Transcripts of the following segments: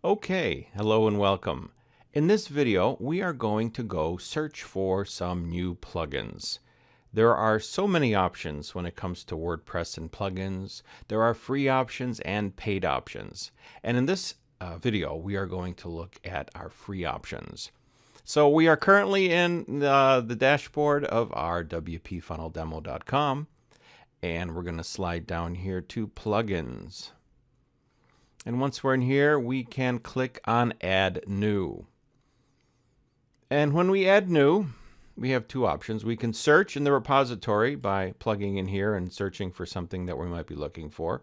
Okay, hello and welcome. In this video, we are going to go search for some new plugins. There are so many options when it comes to WordPress and plugins. There are free options and paid options. And in this video, we are going to look at our free options. So we are currently in the dashboard of our wpfunnelDemo.com, and we're going to slide down here to plugins. And once we're in here, we can click on Add New. And when we add new, we have two options. We can search in the repository by plugging in here and searching for something that we might be looking for.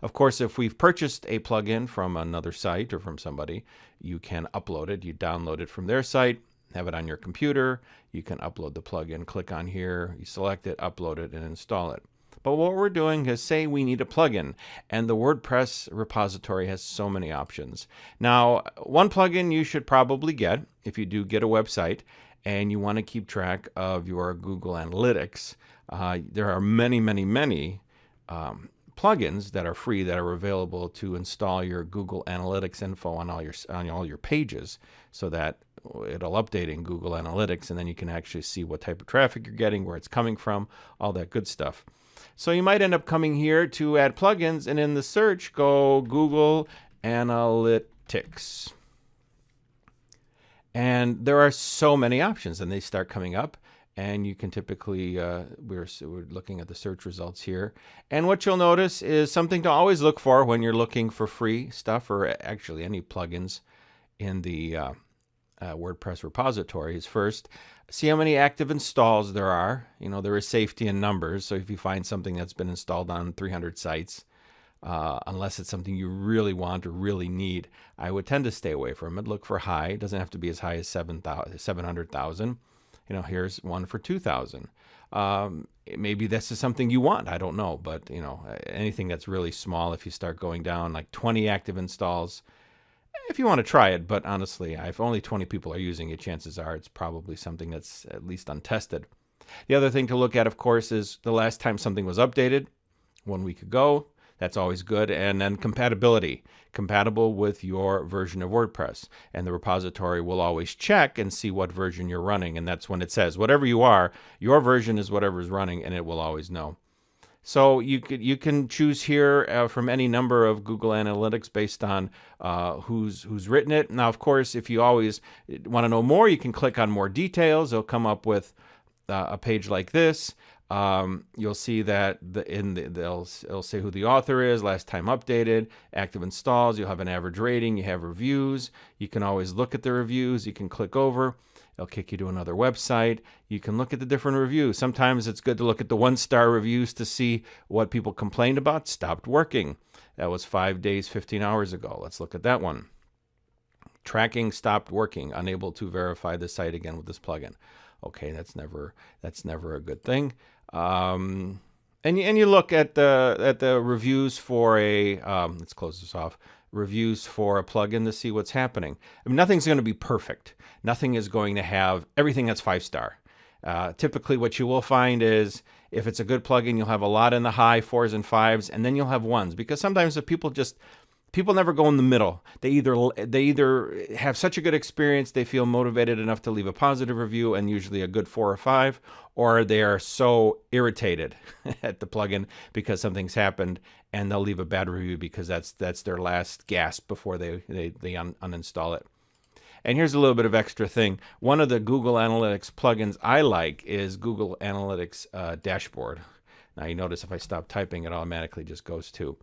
Of course, if we've purchased a plugin from another site or from somebody, you can upload it. You download it from their site, have it on your computer. You can upload the plugin, click on here, you select it, upload it, and install it. But what we're doing is say we need a plugin, and the WordPress repository has so many options. Now, one plugin you should probably get if you do get a website and you want to keep track of your Google Analytics. There are many plugins that are free that are available to install your Google Analytics info on all your pages, so that it'll update in Google Analytics, and then you can actually see what type of traffic you're getting, where it's coming from, all that good stuff. So you might end up coming here to add plugins, and in the search, go Google Analytics. And there are so many options, and they start coming up. And you can typically, we're looking at the search results here. And what you'll notice is something to always look for when you're looking for free stuff, or actually any plugins in the WordPress repository, is first, see how many active installs there are. You know, there is safety in numbers. So if you find something that's been installed on 300 sites, unless it's something you really want or really need, I would tend to stay away from it. Look for high. It doesn't have to be as high as 700,000. You know, here's one for 2,000. Maybe this is something you want. I don't know. But, you know, anything that's really small, if you start going down like 20 active installs, if you want to try it, but honestly, if only 20 people are using it, chances are it's probably something that's at least untested. The other thing to look at, of course, is the last time something was updated, 1 week ago. That's always good. And then compatibility, compatible with your version of WordPress. And the repository will always check and see what version you're running. And that's when it says, whatever you are, your version is whatever is running, and it will always know. So you can choose here from any number of Google Analytics based on who's written it. Now, of course, if you always want to know more, you can click on more details. It'll come up with a page like this. You'll see that it'll say who the author is, last time updated, active installs. You'll have an average rating. You have reviews. You can always look at the reviews. You can click over. It'll kick you to another website. You can look at the different reviews. Sometimes it's good to look at the 1-star reviews to see what people complained about. Stopped working. That was 5 days, 15 hours ago. Let's look at that one. Tracking stopped working. Unable to verify the site again with this plugin. Okay, that's never a good thing. And you look at the reviews for a let's close this off. Reviews for a plugin to see what's happening. I mean, nothing's going to be perfect. Nothing is going to have everything that's 5-star. Typically, what you will find is if it's a good plugin, you'll have a lot in the high 4s and 5s, and then you'll have 1s, because sometimes if people never go in the middle. They either have such a good experience, they feel motivated enough to leave a positive review, and usually a good 4 or 5, or they are so irritated at the plugin because something's happened, and they'll leave a bad review because that's their last gasp before they uninstall it. And here's a little bit of extra thing. One of the Google Analytics plugins I like is Google Analytics Dashboard. Now you notice if I stop typing, it automatically just goes to.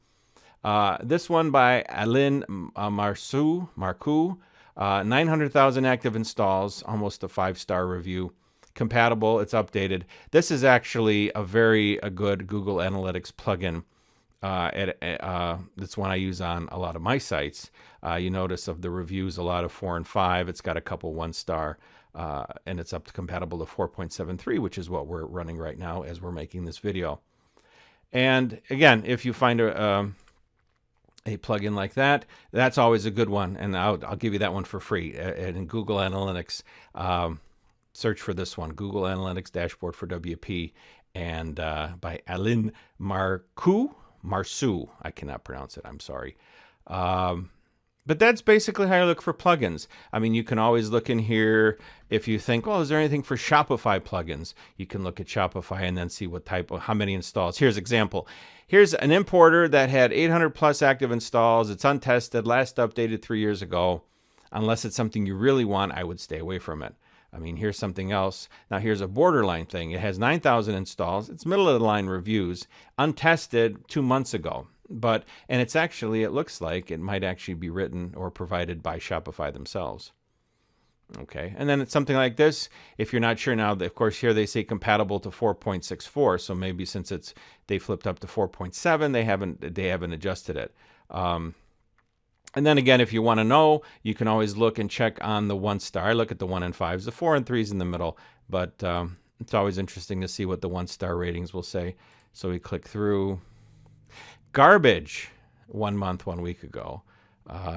This one by Alain Marcoux, 900,000 active installs, almost a 5-star review. Compatible, it's updated. This is actually a good Google Analytics plugin. It's one I use on a lot of my sites. You notice of the reviews, a lot of 4 and 5. It's got a couple 1-star, and it's up to compatible to 4.73, which is what we're running right now as we're making this video. And again, if you find a plugin like that, that's always a good one, and I'll give you that one for free. And in Google Analytics, search for this one, Google Analytics Dashboard for WP, and by Alain Marcoux. I cannot pronounce it, I'm sorry. But But that's basically how you look for plugins. I mean, you can always look in here if you think, well, is there anything for Shopify plugins? You can look at Shopify and then see what type of, how many installs. Here's an example. Here's an importer that had 800 plus active installs. It's untested, last updated 3 years ago. Unless it's something you really want, I would stay away from it. I mean, here's something else. Now, here's a Borderline thing. It has 9,000 installs. It's middle of the line reviews, untested 2 months ago. And it's actually, it looks like it might actually be written or provided by Shopify themselves. Okay, and then it's something like this. If you're not sure now, of course, here they say compatible to 4.64. So maybe since they flipped up to 4.7, they haven't adjusted it. And then again, if you want to know, you can always look and check on the 1-star. I look at the 1 and 5s, the 4 and 3s in the middle, but it's always interesting to see what the 1-star ratings will say. So we click through. Garbage, 1 month, 1 week ago.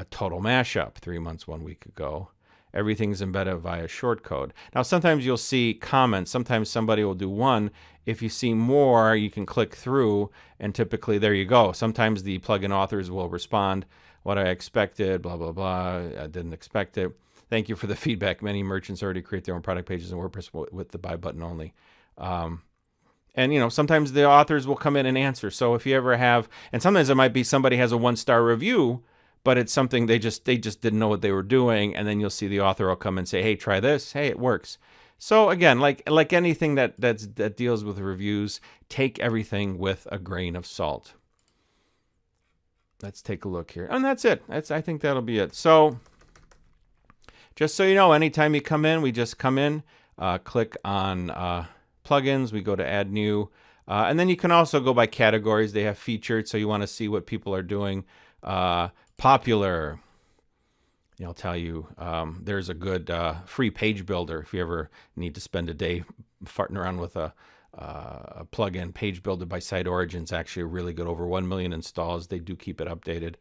Total Mashup, 3 months, 1 week ago. Everything's embedded via shortcode. Now, sometimes you'll see comments. Sometimes somebody will do one. If you see more, you can click through, and typically, there you go. Sometimes the plugin authors will respond, what I expected, blah, blah, blah. I didn't expect it. Thank you for the feedback. Many merchants already create their own product pages in WordPress with the buy button only. And, you know, sometimes the authors will come in and answer. So if you ever have, and sometimes it might be somebody has a 1-star review, but it's something they just didn't know what they were doing. And then you'll see the author will come and say, hey, try this. Hey, it works. So again, like anything that deals with reviews, take everything with a grain of salt. Let's take a look here. And that's it. I think that'll be it. So just so you know, anytime you come in, we just come in, click on plugins, we go to add new, and then you can also go by categories. They have featured, so you want to see what people are doing. Popular, I'll tell you, there's a good free page builder if you ever need to spend a day farting around with a plugin. Page Builder by Site Origins, actually really good, over 1 million installs. They do keep it updated.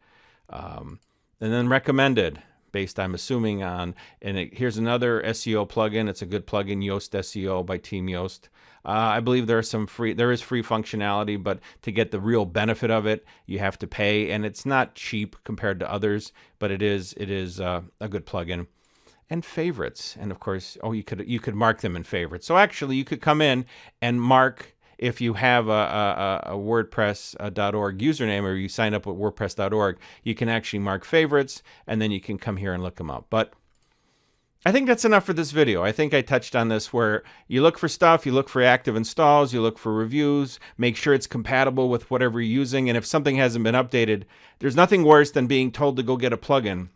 And then recommended, based, I'm assuming, on, here's another SEO plugin. It's a good plugin, Yoast SEO by Team Yoast. I believe there is free functionality, but to get the real benefit of it, you have to pay, and it's not cheap compared to others, but it is a good plugin. And favorites, and of course, you could mark them in favorites. So actually, you could come in and mark. If you have a WordPress.org username, or you sign up with WordPress.org, you can actually mark favorites, and then you can come here and look them up. But I think that's enough for this video. I think I touched on this, where you look for stuff, you look for active installs, you look for reviews, make sure it's compatible with whatever you're using, and if something hasn't been updated, there's nothing worse than being told to go get a plugin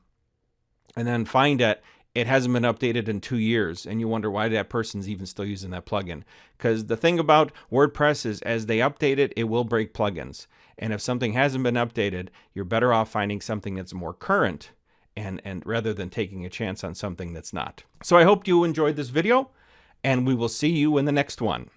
and then find it hasn't been updated in 2 years, and you wonder why that person's even still using that plugin. Because the thing about WordPress is, as they update it, it will break plugins. And if something hasn't been updated, you're better off finding something that's more current, and rather than taking a chance on something that's not. So I hope you enjoyed this video, and we will see you in the next one.